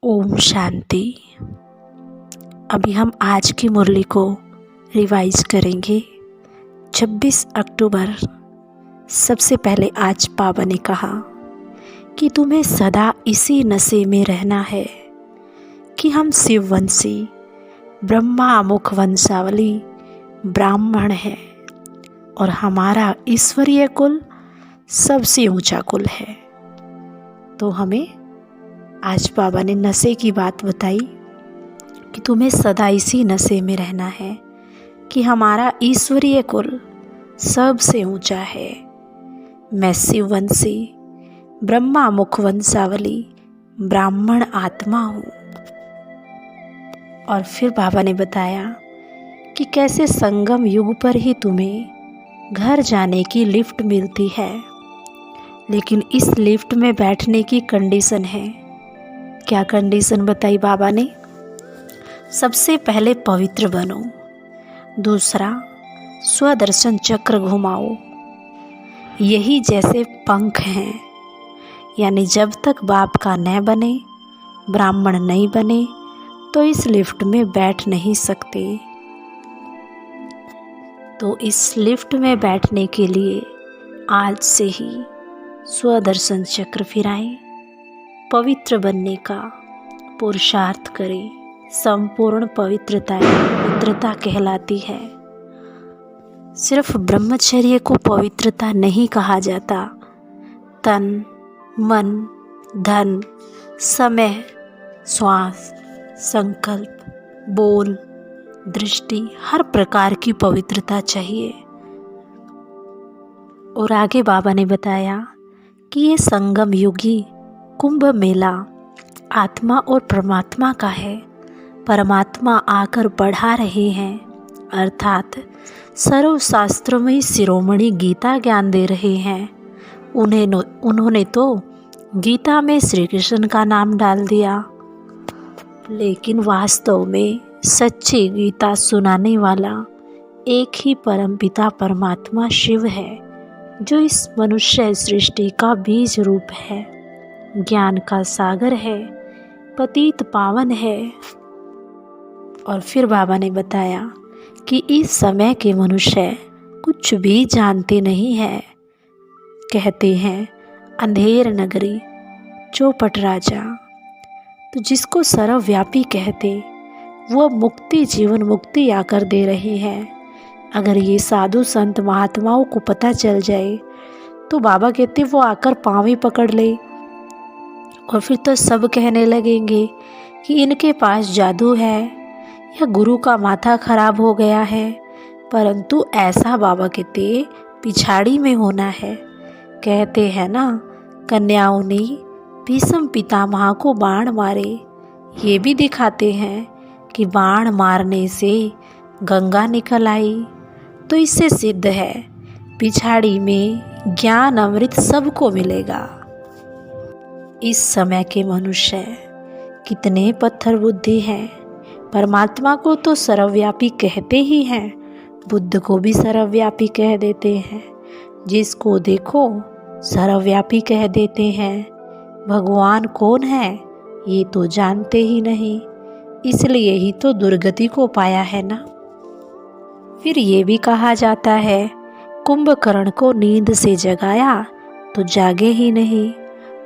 ओम शांति। अभी हम आज की मुरली को रिवाइज करेंगे। 26 अक्टूबर। सबसे पहले आज बाबा ने कहा कि तुम्हें सदा इसी नशे में रहना है कि हम शिववंशी ब्रह्मा मुख वंशावली ब्राह्मण हैं और हमारा ईश्वरीय कुल सबसे ऊंचा कुल है। तो हमें आज बाबा ने नशे की बात बताई कि तुम्हें सदा इसी नशे में रहना है कि हमारा ईश्वरीय कुल सबसे ऊंचा है। मैं शिववंशी ब्रह्मा मुख वंशावली ब्राह्मण आत्मा हूँ। और फिर बाबा ने बताया कि कैसे संगम युग पर ही तुम्हें घर जाने की लिफ्ट मिलती है, लेकिन इस लिफ्ट में बैठने की कंडीशन है। क्या कंडीशन बताई बाबा ने? सबसे पहले पवित्र बनो, दूसरा स्वदर्शन चक्र घुमाओ। यही जैसे पंख हैं, यानी जब तक बाप का न बने, ब्राह्मण नहीं बने, तो इस लिफ्ट में बैठ नहीं सकते। तो इस लिफ्ट में बैठने के लिए आज से ही स्वदर्शन चक्र फिराएं, पवित्र बनने का पुरुषार्थ करें। संपूर्ण पवित्रता कहलाती है। सिर्फ ब्रह्मचर्य को पवित्रता नहीं कहा जाता। तन, मन, धन, समय, श्वास, संकल्प, बोल, दृष्टि, हर प्रकार की पवित्रता चाहिए। और आगे बाबा ने बताया कि ये संगम युगी कुंभ मेला आत्मा और परमात्मा का है। परमात्मा आकर बढ़ा रहे हैं, अर्थात सर्वशास्त्रमयी शिरोमणि गीता ज्ञान दे रहे हैं। उन्होंने तो गीता में श्री कृष्ण का नाम डाल दिया, लेकिन वास्तव में सच्ची गीता सुनाने वाला एक ही परमपिता परमात्मा शिव है, जो इस मनुष्य सृष्टि का बीज रूप है, ज्ञान का सागर है, पतित पावन है। और फिर बाबा ने बताया कि इस समय के मनुष्य कुछ भी जानते नहीं हैं। कहते हैं अंधेर नगरी चौपट राजा। तो जिसको सर्वव्यापी कहते, वो मुक्ति जीवन मुक्ति आकर दे रहे हैं। अगर ये साधु संत महात्माओं को पता चल जाए तो बाबा कहते वो आकर पाँव ही पकड़ ले, और फिर तो सब कहने लगेंगे कि इनके पास जादू है या गुरु का माथा खराब हो गया है। परंतु ऐसा बाबा कहते पिछाड़ी में होना है। कहते हैं ना, कन्याओं ने भीष्म पितामह को बाण मारे। ये भी दिखाते हैं कि बाण मारने से गंगा निकल आई। तो इससे सिद्ध है पिछाड़ी में ज्ञान अमृत सबको मिलेगा। इस समय के मनुष्य कितने पत्थर बुद्धि हैं। परमात्मा को तो सर्वव्यापी कहते ही हैं, बुद्ध को भी सर्वव्यापी कह देते हैं, जिसको देखो सर्वव्यापी कह देते हैं। भगवान कौन है ये तो जानते ही नहीं, इसलिए ही तो दुर्गति को पाया है ना। फिर ये भी कहा जाता है कुंभकर्ण को नींद से जगाया तो जागे ही नहीं।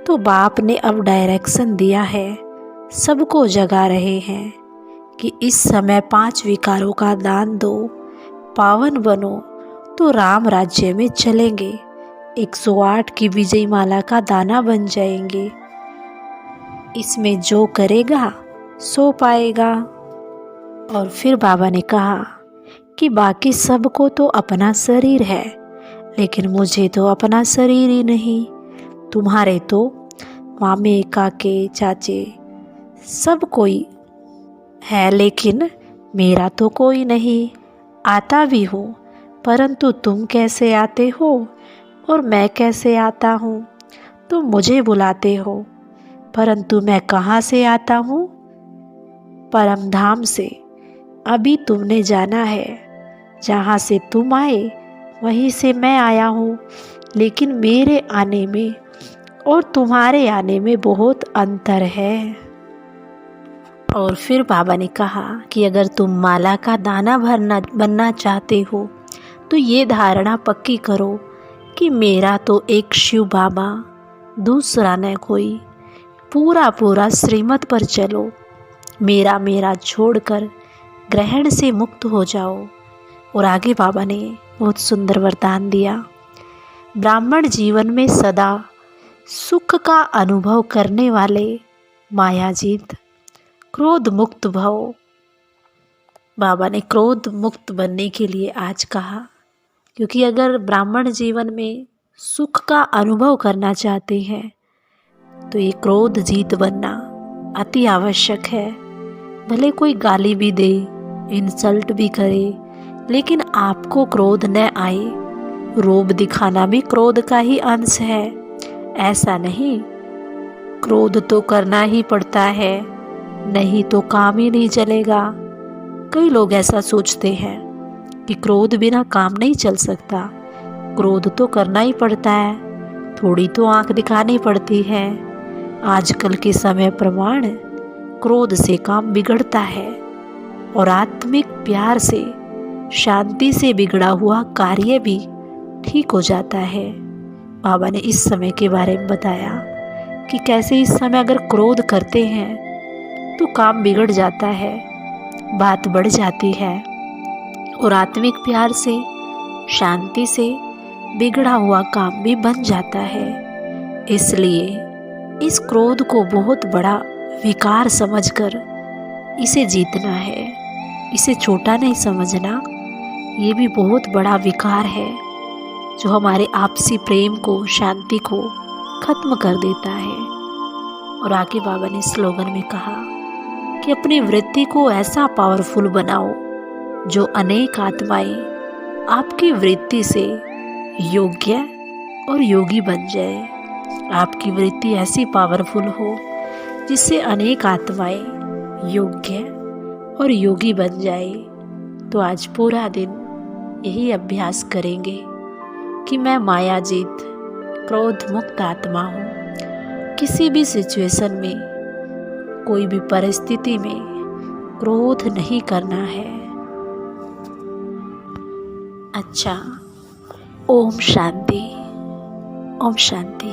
तो बाप ने अब डायरेक्शन दिया है, सबको जगा रहे हैं कि इस समय 5 विकारों का दान दो, पावन बनो, तो राम राज्य में चलेंगे। 108 की विजय माला का दाना बन जाएंगे। इसमें जो करेगा सो पाएगा। और फिर बाबा ने कहा कि बाकी सबको तो अपना शरीर है, लेकिन मुझे तो अपना शरीर ही नहीं। तुम्हारे तो मामे काके चाचे सब कोई है, लेकिन मेरा तो कोई नहीं। आता भी हूँ, परंतु तुम कैसे आते हो और मैं कैसे आता हूँ? तुम मुझे बुलाते हो, परंतु मैं कहाँ से आता हूँ? परमधाम से। अभी तुमने जाना है, जहाँ से तुम आए वहीं से मैं आया हूँ, लेकिन मेरे आने में और तुम्हारे आने में बहुत अंतर है। और फिर बाबा ने कहा कि अगर तुम माला का दाना बनना चाहते हो तो ये धारणा पक्की करो कि मेरा तो एक शिव बाबा, दूसरा न कोई। पूरा पूरा श्रीमत पर चलो, मेरा मेरा छोड़कर ग्रहण से मुक्त हो जाओ। और आगे बाबा ने बहुत सुंदर वरदान दिया। ब्राह्मण जीवन में सदा सुख का अनुभव करने वाले मायाजीत, क्रोध मुक्त भव। बाबा ने क्रोध मुक्त बनने के लिए आज कहा, क्योंकि अगर ब्राह्मण जीवन में सुख का अनुभव करना चाहते हैं तो ये क्रोध जीत बनना अति आवश्यक है। भले कोई गाली भी दे, इंसल्ट भी करे, लेकिन आपको क्रोध न आए। रोब दिखाना भी क्रोध का ही अंश है। ऐसा नहीं, क्रोध तो करना ही पड़ता है, नहीं तो काम ही नहीं चलेगा। कई लोग ऐसा सोचते हैं कि क्रोध बिना काम नहीं चल सकता। क्रोध तो करना ही पड़ता है, थोड़ी तो आंख दिखानी पड़ती है। आजकल के समय प्रमाण क्रोध से काम बिगड़ता है और आत्मिक प्यार से, शांति से बिगड़ा हुआ कार्य भी ठीक हो जाता है। बाबा ने इस समय के बारे में बताया कि कैसे इस समय अगर क्रोध करते हैं तो काम बिगड़ जाता है, बात बढ़ जाती है और आत्मिक प्यार से, शांति से बिगड़ा हुआ काम भी बन जाता है। इसलिए इस क्रोध को बहुत बड़ा विकार समझकर इसे जीतना है। इसे छोटा नहीं समझना, ये भी बहुत बड़ा विकार है जो हमारे आपसी प्रेम को, शांति को खत्म कर देता है। और आगे बाबा ने स्लोगन में कहा कि अपनी वृत्ति को ऐसा पावरफुल बनाओ जो अनेक आत्माएं आपकी वृत्ति से योग्य और योगी बन जाए। आपकी वृत्ति ऐसी पावरफुल हो जिससे अनेक आत्माएं योग्य और योगी बन जाए। तो आज पूरा दिन यही अभ्यास करेंगे कि मैं मायाजीत, क्रोध मुक्त आत्मा हूँ। किसी भी सिचुएशन में, कोई भी परिस्थिति में क्रोध नहीं करना है। अच्छा, ओम शांति, ओम शांति।